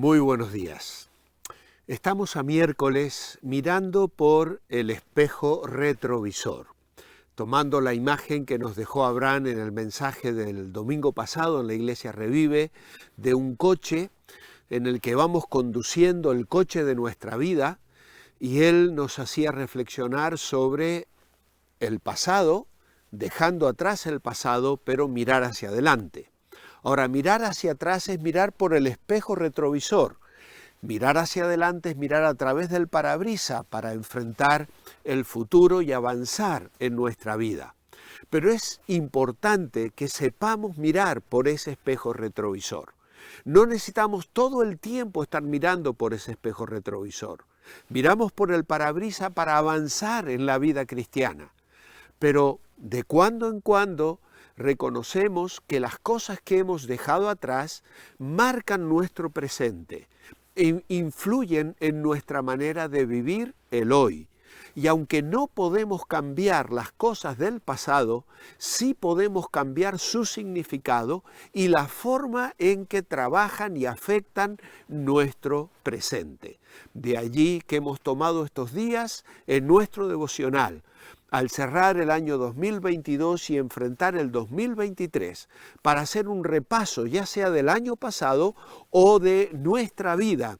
Muy buenos días. Estamos a miércoles mirando por el espejo retrovisor, tomando la imagen que nos dejó Abraham en el mensaje del domingo pasado en la Iglesia Revive, de un coche en el que vamos conduciendo el coche de nuestra vida, y él nos hacía reflexionar sobre el pasado, dejando atrás el pasado, pero mirar hacia adelante. Ahora, mirar hacia atrás es mirar por el espejo retrovisor. Mirar hacia adelante es mirar a través del parabrisas para enfrentar el futuro y avanzar en nuestra vida. Pero es importante que sepamos mirar por ese espejo retrovisor. No necesitamos todo el tiempo estar mirando por ese espejo retrovisor. Miramos por el parabrisas para avanzar en la vida cristiana. Pero de cuando en cuando reconocemos que las cosas que hemos dejado atrás marcan nuestro presente, influyen en nuestra manera de vivir el hoy. Y aunque no podemos cambiar las cosas del pasado, sí podemos cambiar su significado y la forma en que trabajan y afectan nuestro presente. De allí que hemos tomado estos días en nuestro devocional, al cerrar el año 2022 y enfrentar el 2023, para hacer un repaso ya sea del año pasado o de nuestra vida,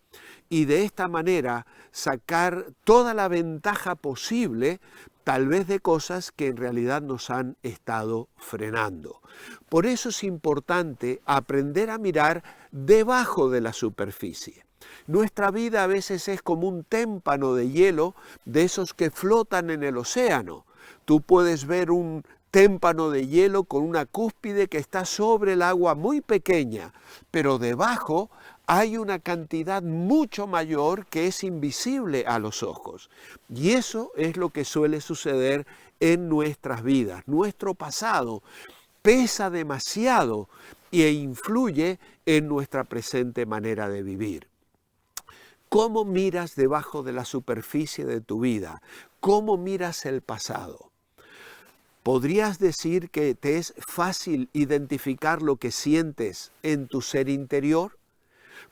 y de esta manera sacar toda la ventaja posible, tal vez de cosas que en realidad nos han estado frenando. Por eso es importante aprender a mirar debajo de la superficie. Nuestra vida a veces es como un témpano de hielo de esos que flotan en el océano. Tú puedes ver un témpano de hielo con una cúspide que está sobre el agua muy pequeña, pero debajo hay una cantidad mucho mayor que es invisible a los ojos. Y eso es lo que suele suceder en nuestras vidas. Nuestro pasado pesa demasiado e influye en nuestra presente manera de vivir. ¿Cómo miras debajo de la superficie de tu vida? ¿Cómo miras el pasado? ¿Podrías decir que te es fácil identificar lo que sientes en tu ser interior?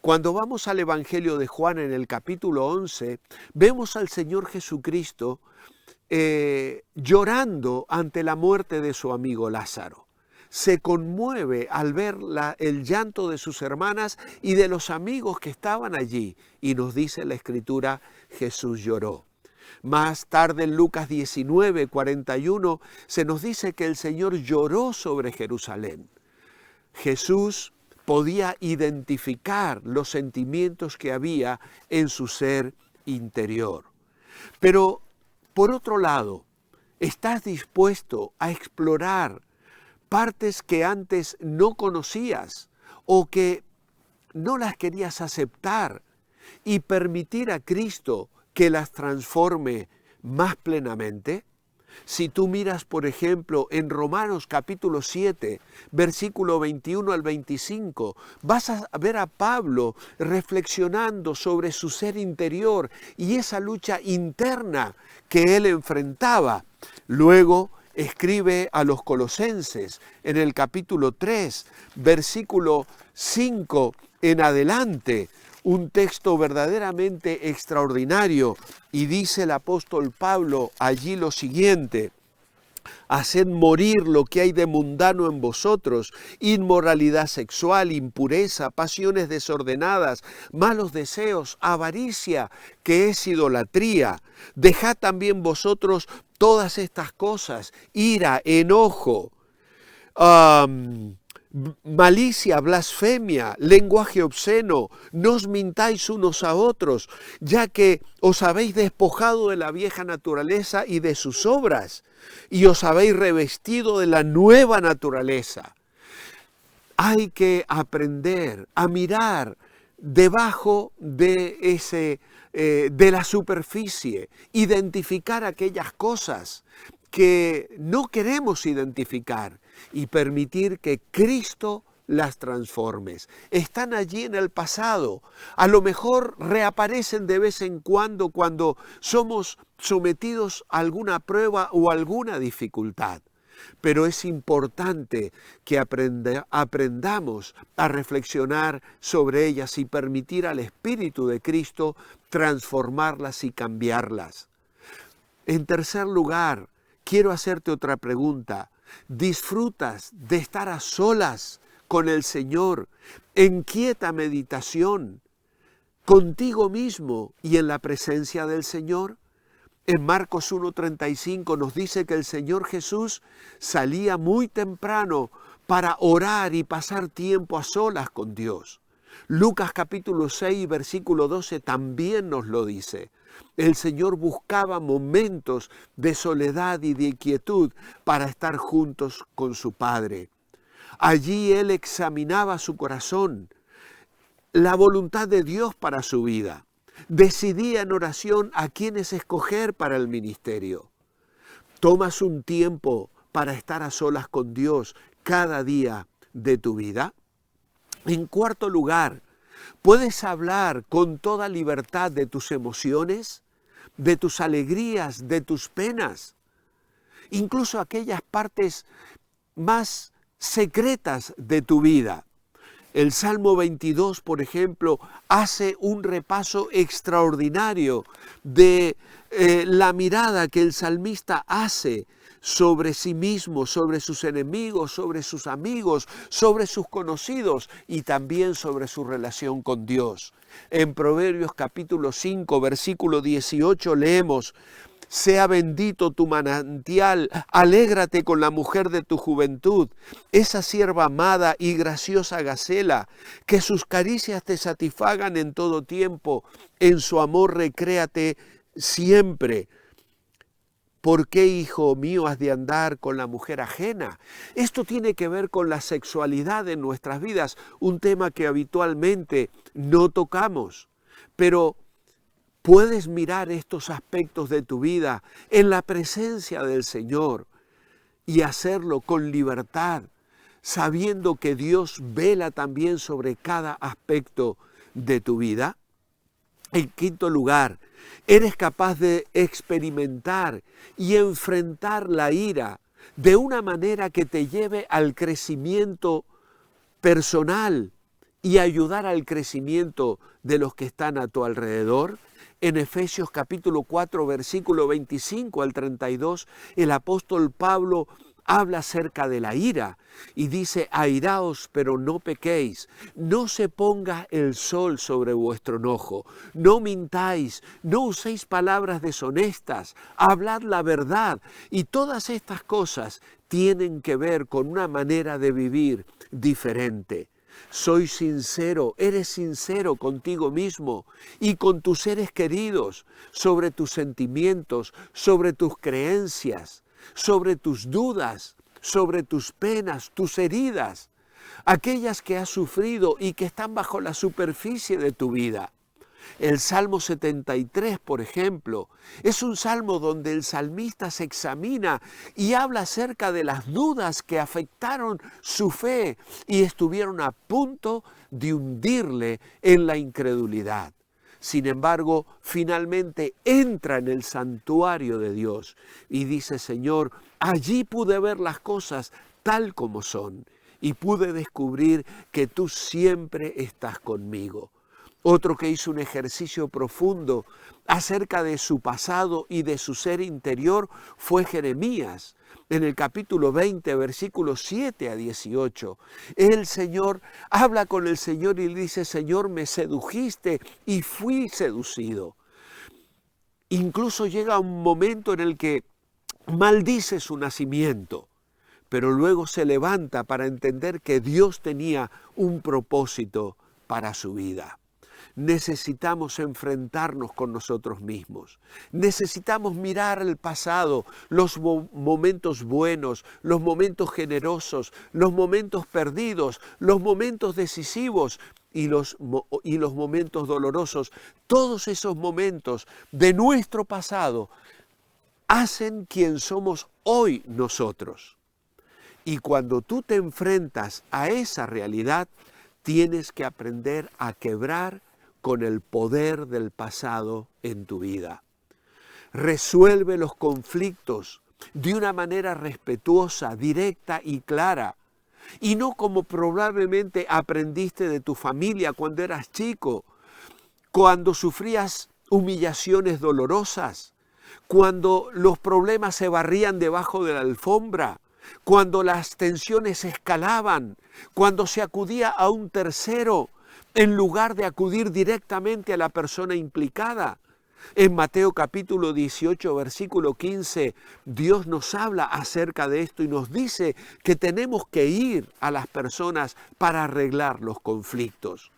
Cuando vamos al Evangelio de Juan en el capítulo 11, vemos al Señor Jesucristo llorando ante la muerte de su amigo Lázaro. Se conmueve al ver el llanto de sus hermanas y de los amigos que estaban allí. Y nos dice la Escritura, Jesús lloró. Más tarde en Lucas 19:41 se nos dice que el Señor lloró sobre Jerusalén. Jesús podía identificar los sentimientos que había en su ser interior. Pero, por otro lado, ¿estás dispuesto a explorar partes que antes no conocías o que no las querías aceptar y permitir a Cristo que las transforme más plenamente? Si tú miras, por ejemplo, en Romanos capítulo 7, versículo 21 al 25, vas a ver a Pablo reflexionando sobre su ser interior y esa lucha interna que él enfrentaba. Luego escribe a los Colosenses en el capítulo 3, versículo 5 en adelante, un texto verdaderamente extraordinario, y dice el apóstol Pablo allí lo siguiente: haced morir lo que hay de mundano en vosotros, inmoralidad sexual, impureza, pasiones desordenadas, malos deseos, avaricia, que es idolatría. Dejad también vosotros todas estas cosas: ira, enojo, malicia, blasfemia, lenguaje obsceno. No os mintáis unos a otros, ya que os habéis despojado de la vieja naturaleza y de sus obras, y os habéis revestido de la nueva naturaleza. Hay que aprender a mirar debajo de la superficie, identificar aquellas cosas que no queremos identificar y permitir que Cristo las transformes. Están allí en el pasado. A lo mejor reaparecen de vez en cuando somos sometidos a alguna prueba o alguna dificultad. pero es importante que aprendamos a reflexionar sobre ellas y permitir al Espíritu de Cristo transformarlas y cambiarlas. En tercer lugar, quiero hacerte otra pregunta. ¿Disfrutas de estar a solas con el Señor, en quieta meditación, contigo mismo y en la presencia del Señor? En Marcos 1:35 nos dice que el Señor Jesús salía muy temprano para orar y pasar tiempo a solas con Dios. Lucas capítulo 6, versículo 12 también nos lo dice. El Señor buscaba momentos de soledad y de quietud para estar juntos con su Padre. Allí Él examinaba su corazón, la voluntad de Dios para su vida. Decidía en oración a quiénes escoger para el ministerio. ¿Tomas un tiempo para estar a solas con Dios cada día de tu vida? En cuarto lugar, ¿puedes hablar con toda libertad de tus emociones, de tus alegrías, de tus penas? Incluso aquellas partes más secretas de tu vida. El Salmo 22, por ejemplo, hace un repaso extraordinario de la mirada que el salmista hace sobre sí mismo, sobre sus enemigos, sobre sus amigos, sobre sus conocidos y también sobre su relación con Dios. En Proverbios capítulo 5, versículo 18 leemos: sea bendito tu manantial, alégrate con la mujer de tu juventud, esa sierva amada y graciosa Gacela, que sus caricias te satisfagan en todo tiempo, en su amor recréate siempre. ¿Por qué, hijo mío, has de andar con la mujer ajena? Esto tiene que ver con la sexualidad en nuestras vidas, un tema que habitualmente no tocamos, pero puedes mirar estos aspectos de tu vida en la presencia del Señor y hacerlo con libertad, sabiendo que Dios vela también sobre cada aspecto de tu vida. En quinto lugar, eres capaz de experimentar y enfrentar la ira de una manera que te lleve al crecimiento personal y ayudar al crecimiento de los que están a tu alrededor. En Efesios capítulo 4, versículo 25 al 32, el apóstol Pablo habla acerca de la ira y dice: airaos, pero no pequéis, no se ponga el sol sobre vuestro enojo, no mintáis, no uséis palabras deshonestas, hablad la verdad. Y todas estas cosas tienen que ver con una manera de vivir diferente. Soy sincero, eres sincero contigo mismo y con tus seres queridos, sobre tus sentimientos, sobre tus creencias, sobre tus dudas, sobre tus penas, tus heridas, aquellas que has sufrido y que están bajo la superficie de tu vida. El Salmo 73, por ejemplo, es un salmo donde el salmista se examina y habla acerca de las dudas que afectaron su fe y estuvieron a punto de hundirle en la incredulidad. Sin embargo, finalmente entra en el santuario de Dios y dice: Señor, allí pude ver las cosas tal como son y pude descubrir que tú siempre estás conmigo. Otro que hizo un ejercicio profundo acerca de su pasado y de su ser interior fue Jeremías. En el capítulo 20, versículos 7 a 18, el Señor habla con el Señor y le dice: Señor, me sedujiste y fui seducido. Incluso llega un momento en el que maldice su nacimiento, pero luego se levanta para entender que Dios tenía un propósito para su vida. Necesitamos enfrentarnos con nosotros mismos. Necesitamos mirar el pasado, los momentos buenos, los momentos generosos, los momentos perdidos, los momentos decisivos y los momentos dolorosos. Todos esos momentos de nuestro pasado hacen quien somos hoy nosotros. Y cuando tú te enfrentas a esa realidad, tienes que aprender a quebrar con el poder del pasado en tu vida. Resuelve los conflictos de una manera respetuosa, directa y clara, y no como probablemente aprendiste de tu familia cuando eras chico, cuando sufrías humillaciones dolorosas, cuando los problemas se barrían debajo de la alfombra, cuando las tensiones escalaban, cuando se acudía a un tercero en lugar de acudir directamente a la persona implicada. En Mateo capítulo 18, versículo 15, Dios nos habla acerca de esto y nos dice que tenemos que ir a las personas para arreglar los conflictos.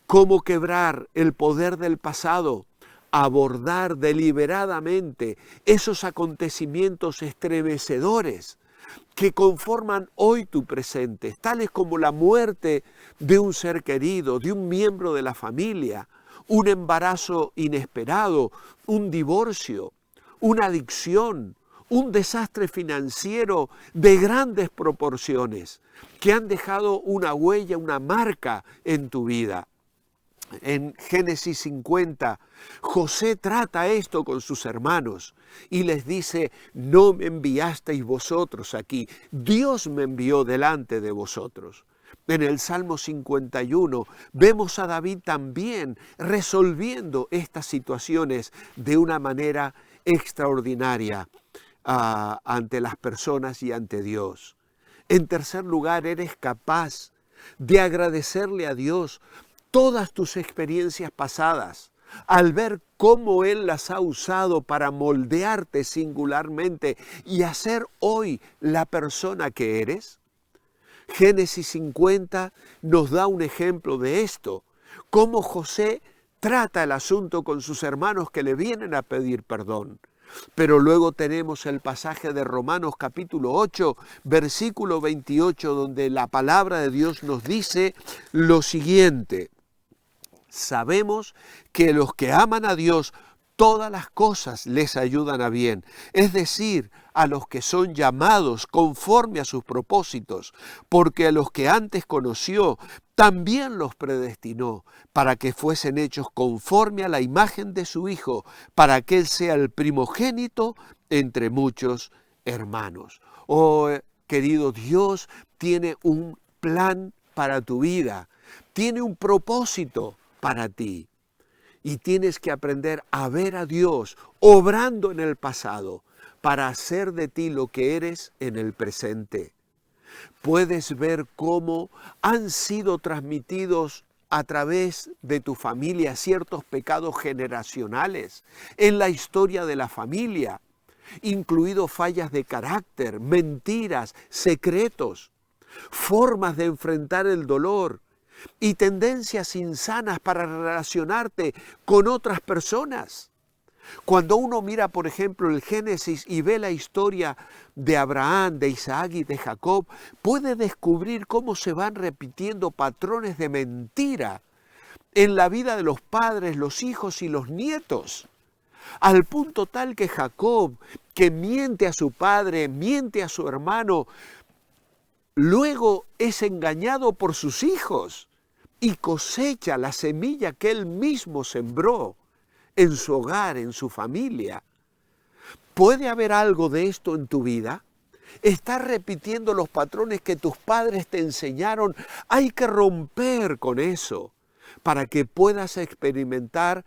¿Cómo quebrar el poder del pasado? Abordar deliberadamente esos acontecimientos estremecedores que conforman hoy tu presente, tales como la muerte de un ser querido, de un miembro de la familia, un embarazo inesperado, un divorcio, una adicción, un desastre financiero de grandes proporciones que han dejado una huella, una marca en tu vida. En Génesis 50, José trata esto con sus hermanos y les dice: no me enviasteis vosotros aquí, Dios me envió delante de vosotros. En el Salmo 51 vemos a David también resolviendo estas situaciones de una manera extraordinaria ante las personas y ante Dios. En tercer lugar, eres capaz de agradecerle a Dios todas tus experiencias pasadas, al ver cómo Él las ha usado para moldearte singularmente y hacer hoy la persona que eres. Génesis 50 nos da un ejemplo de esto, cómo José trata el asunto con sus hermanos que le vienen a pedir perdón. Pero luego tenemos el pasaje de Romanos capítulo 8, versículo 28, donde la palabra de Dios nos dice lo siguiente: sabemos que los que aman a Dios, todas las cosas les ayudan a bien, es decir, a los que son llamados conforme a sus propósitos, porque a los que antes conoció, también los predestinó, para que fuesen hechos conforme a la imagen de su Hijo, para que Él sea el primogénito entre muchos hermanos. Oh, querido, Dios tiene un plan para tu vida, tiene un propósito para ti. Y tienes que aprender a ver a Dios obrando en el pasado para hacer de ti lo que eres en el presente. Puedes ver cómo han sido transmitidos a través de tu familia ciertos pecados generacionales en la historia de la familia, incluido fallas de carácter, mentiras, secretos, formas de enfrentar el dolor y tendencias insanas para relacionarte con otras personas. Cuando uno mira, por ejemplo, el Génesis y ve la historia de Abraham, de Isaac y de Jacob, puede descubrir cómo se van repitiendo patrones de mentira en la vida de los padres, los hijos y los nietos, al punto tal que Jacob, que miente a su padre, miente a su hermano, luego es engañado por sus hijos y cosecha la semilla que él mismo sembró en su hogar, en su familia. ¿Puede haber algo de esto en tu vida? ¿Estás repitiendo los patrones que tus padres te enseñaron? Hay que romper con eso para que puedas experimentar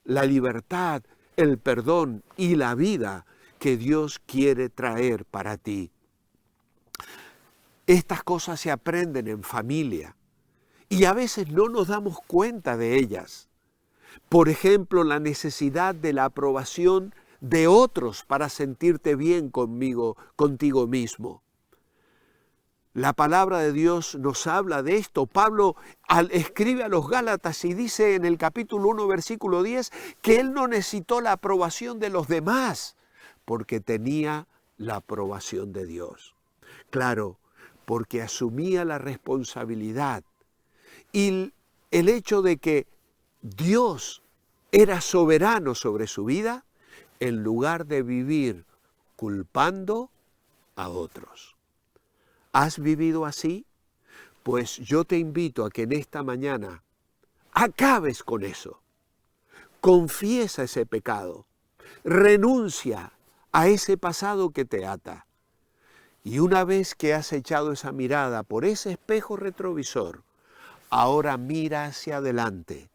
la libertad, el perdón y la vida que Dios quiere traer para ti. Estas cosas se aprenden en familia y a veces no nos damos cuenta de ellas. Por ejemplo, la necesidad de la aprobación de otros para sentirte bien contigo mismo. La palabra de Dios nos habla de esto. Pablo escribe a los Gálatas y dice en el capítulo 1, versículo 10, que él no necesitó la aprobación de los demás, porque tenía la aprobación de Dios. Claro, porque asumía la responsabilidad y el hecho de que Dios era soberano sobre su vida, en lugar de vivir culpando a otros. ¿Has vivido así? Pues yo te invito a que en esta mañana acabes con eso. Confiesa ese pecado. Renuncia a ese pasado que te ata. Y una vez que has echado esa mirada por ese espejo retrovisor, ahora mira hacia adelante.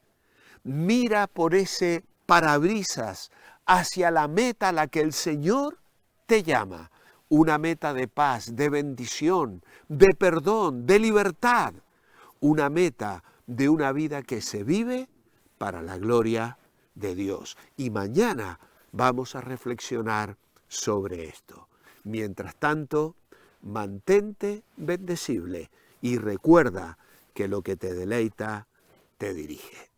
Mira por ese parabrisas hacia la meta a la que el Señor te llama. Una meta de paz, de bendición, de perdón, de libertad. Una meta de una vida que se vive para la gloria de Dios. Y mañana vamos a reflexionar sobre esto. Mientras tanto, mantente bendecible y recuerda que lo que te deleita te dirige.